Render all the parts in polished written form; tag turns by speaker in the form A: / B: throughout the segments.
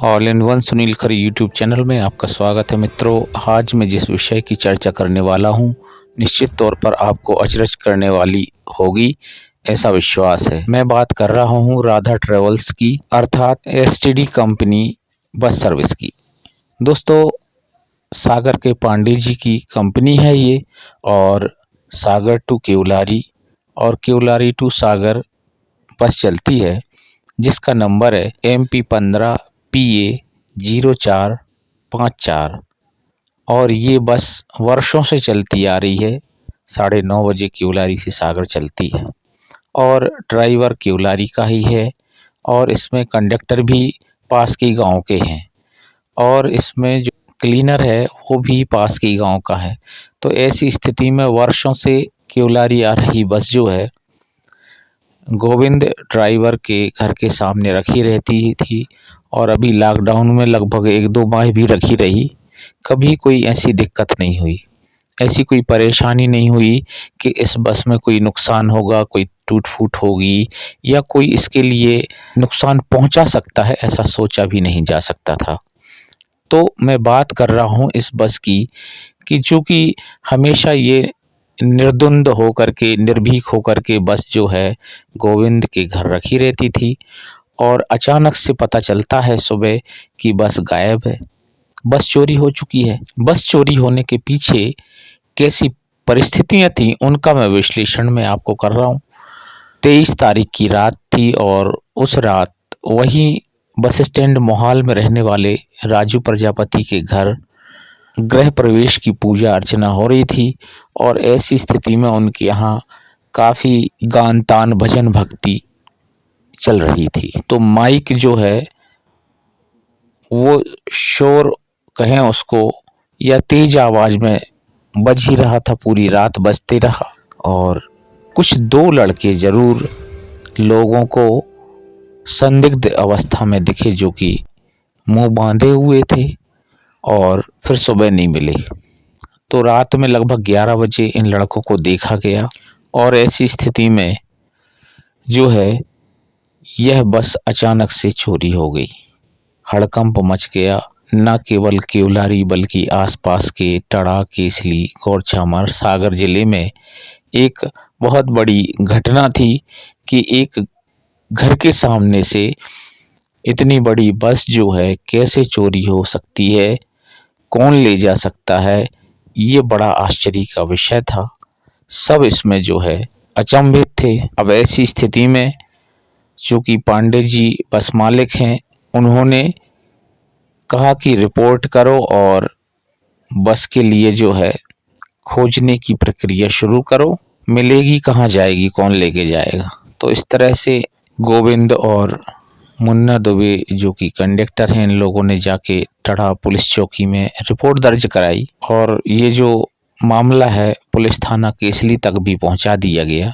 A: All in one Sunil खरी YouTube channel में आपका स्वागत है। मित्रों, आज मैं जिस विषय की चर्चा करने वाला हूं, निश्चित तौर पर आपको अचरज करने वाली होगी, ऐसा विश्वास है। मैं बात कर रहा हूं राधा ट्रेवल्स की, अर्थात एसटीडी कंपनी बस सर्विस की। दोस्तों, सागर के पांडे जी की कंपनी है ये, और सागर टू केवलारी और केवलारी टू सागर बस चलती है, जिसका नंबर है MP15 PA 0454। और ये बस वर्षों से चलती आ रही है। 9:30 बजे केवलारी से सागर चलती है और ड्राइवर केवलारी का ही है, और इसमें कंडक्टर भी पास के गांव के हैं, और इसमें जो क्लीनर है वो भी पास के गांव का है। तो ऐसी स्थिति में वर्षों से केवलारी आ रही बस जो है, गोविंद ड्राइवर के घर के सामने रखी रहती थी, और अभी लॉकडाउन में लगभग 1-2 माह भी रखी रही। कभी कोई ऐसी दिक्कत नहीं हुई, ऐसी कोई परेशानी नहीं हुई कि इस बस में कोई नुकसान होगा, कोई टूट-फूट होगी, या कोई इसके लिए नुकसान पहुंचा सकता है, ऐसा सोचा भी नहीं जा सकता था। तो मैं बात कर रहा हूं इस बस की, कि चूँकि हमेशा ये निर्द्वंद होकर के, निर्भीक होकर के बस जो है गोविंद के घर रखी रहती थी, और अचानक से पता चलता है सुबह कि बस गायब है, बस चोरी हो चुकी है। बस चोरी होने के पीछे कैसी परिस्थितियां थी, उनका मैं विश्लेषण में आपको कर रहा हूँ। 23 तारीख की रात थी, और उस रात वही बस स्टैंड मोहाल में रहने वाले राजू प्रजापति के घर गृह प्रवेश की पूजा अर्चना हो रही थी, और ऐसी स्थिति में उनके यहाँ काफी गान तान भजन भक्ति चल रही थी। तो माइक जो है वो शोर कहें उसको, या तेज आवाज में बज ही रहा था, पूरी रात बजते रहा। और कुछ 2 लड़के जरूर लोगों को संदिग्ध अवस्था में दिखे, जो कि मुंह बांधे हुए थे, और फिर सुबह नहीं मिले। तो रात में लगभग 11 बजे इन लड़कों को देखा गया, और ऐसी स्थिति में जो है यह बस अचानक से चोरी हो गई। हड़कंप मच गया, न केवल केवलारी बल्कि आसपास के टड़ा, केसली, गौरचामर, सागर जिले में एक बहुत बड़ी घटना थी कि एक घर के सामने से इतनी बड़ी बस जो है कैसे चोरी हो सकती है, कौन ले जा सकता है, ये बड़ा आश्चर्य का विषय था। सब इसमें जो है अचंभित थे। अब ऐसी स्थिति में चूंकि पांडे जी बस मालिक हैं, उन्होंने कहा कि रिपोर्ट करो और बस के लिए जो है खोजने की प्रक्रिया शुरू करो, मिलेगी कहाँ, जाएगी कौन, लेके जाएगा। तो इस तरह से गोविंद और मुन्ना दुबे जो कि कंडक्टर हैं, इन लोगों ने जाके टड़ा पुलिस चौकी में रिपोर्ट दर्ज कराई, और ये जो मामला है पुलिस थाना केसली तक भी पहुंचा दिया गया।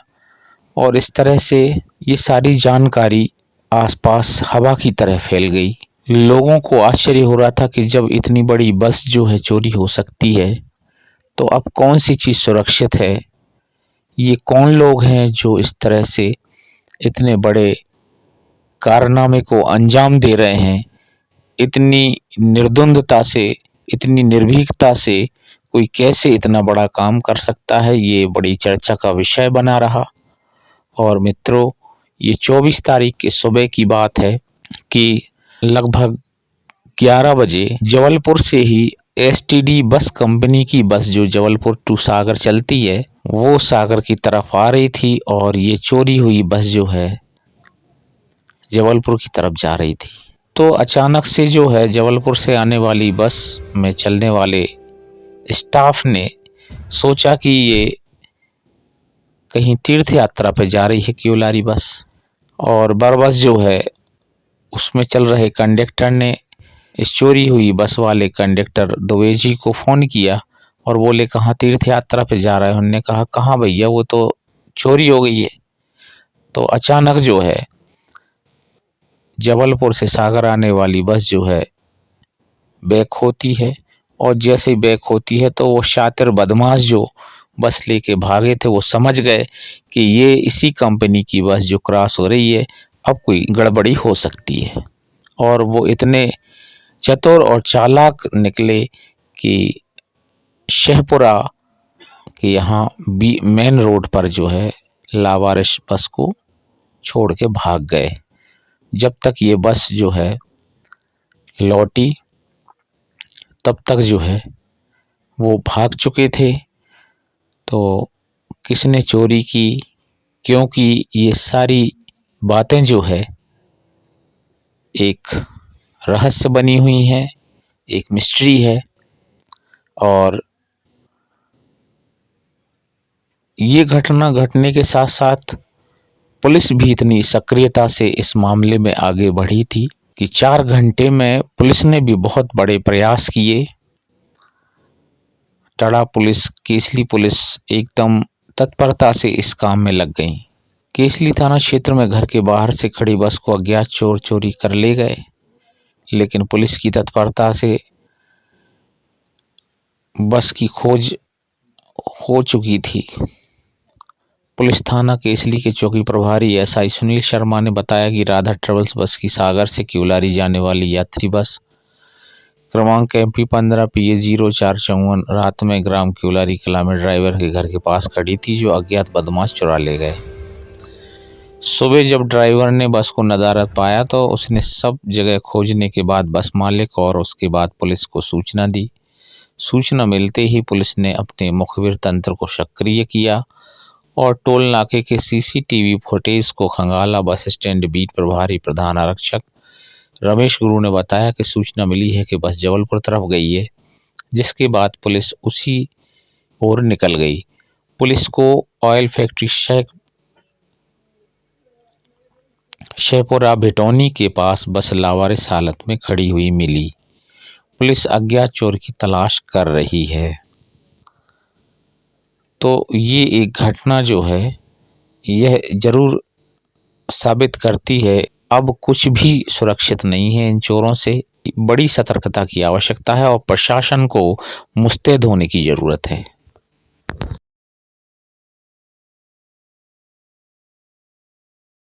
A: और इस तरह से ये सारी जानकारी आसपास हवा की तरह फैल गई। लोगों को आश्चर्य हो रहा था कि जब इतनी बड़ी बस जो है चोरी हो सकती है, तो अब कौन सी चीज सुरक्षित है, ये कौन लोग हैं जो इस तरह से इतने बड़े कारनामे को अंजाम दे रहे हैं। इतनी निर्द्वंदता से, इतनी निर्भीकता से कोई कैसे इतना बड़ा काम कर सकता है, ये बड़ी चर्चा का विषय बना रहा। और मित्रों, ये 24 तारीख के सुबह की बात है कि लगभग 11 बजे जबलपुर से ही एसटीडी बस कंपनी की बस जो जबलपुर टू सागर चलती है, वो सागर की तरफ आ रही थी, और ये चोरी हुई बस जो है जबलपुर की तरफ जा रही थी। तो अचानक से जो है जबलपुर से आने वाली बस में चलने वाले स्टाफ ने सोचा कि ये कहीं तीर्थ यात्रा पे जा रही है केवलारी बस, और बस जो है उसमें चल रहे कंडक्टर ने इस चोरी हुई बस वाले कंडक्टर दुबे जी को फोन किया, और बोले कहाँ तीर्थ यात्रा पे जा रहे हैं। उन्होंने कहा कहाँ भैया, वो तो चोरी हो गई है। तो अचानक जो है जबलपुर से सागर आने वाली बस जो है बैक होती है, और जैसे ही बैक होती है तो वो शातिर बदमाश जो बस लेके भागे थे, वो समझ गए कि ये इसी कंपनी की बस जो क्रॉस हो रही है, अब कोई गड़बड़ी हो सकती है। और वो इतने चतुर और चालाक निकले कि शहपुरा के यहाँ मेन रोड पर जो है लावारिस बस को छोड़ के भाग गए। जब तक ये बस जो है लौटी तब तक जो है वो भाग चुके थे। तो किसने चोरी की, क्योंकि ये सारी बातें जो है एक रहस्य बनी हुई हैं, एक मिस्ट्री है। और ये घटना घटने के साथ साथ पुलिस भी इतनी सक्रियता से इस मामले में आगे बढ़ी थी कि 4 घंटे में पुलिस ने भी बहुत बड़े प्रयास किए। टड़ा पुलिस, केसली पुलिस एकदम तत्परता से इस काम में लग गई। केसली थाना क्षेत्र में घर के बाहर से खड़ी बस को अज्ञात चोर चोरी कर ले गए, लेकिन पुलिस की तत्परता से बस की खोज हो चुकी थी। पुलिस थाना केसली के चौकी प्रभारी एसआई सुनील शर्मा ने बताया कि राधा ट्रेवल्स बस की सागर से क्यूलारी जाने वाली यात्री बस क्रमांक MP 15 PA 0454 रात में ग्राम क्यूलारी कला में ड्राइवर के घर के पास खड़ी थी, जो अज्ञात बदमाश चुरा ले गए। सुबह जब ड्राइवर ने बस को नदारद पाया तो उसने सब जगह खोजने के बाद बस मालिक और उसके बाद पुलिस को सूचना दी। सूचना मिलते ही पुलिस ने अपने मुखबिर तंत्र को सक्रिय किया और टोल नाके के CCTV फुटेज को खंगाला। बस स्टैंड बीट प्रभारी प्रधान आरक्षक रमेश गुरु ने बताया कि सूचना मिली है कि बस जबलपुर तरफ गई है, जिसके बाद पुलिस उसी ओर निकल गई। पुलिस को ऑयल फैक्ट्री शहपुरा भिटौनी के पास बस लावारिस हालत में खड़ी हुई मिली। पुलिस अज्ञात चोर की तलाश कर रही है। तो ये एक घटना जो है यह जरूर साबित करती है अब कुछ भी सुरक्षित नहीं है। इन चोरों से बड़ी सतर्कता की आवश्यकता है और प्रशासन को मुस्तैद होने की जरूरत है।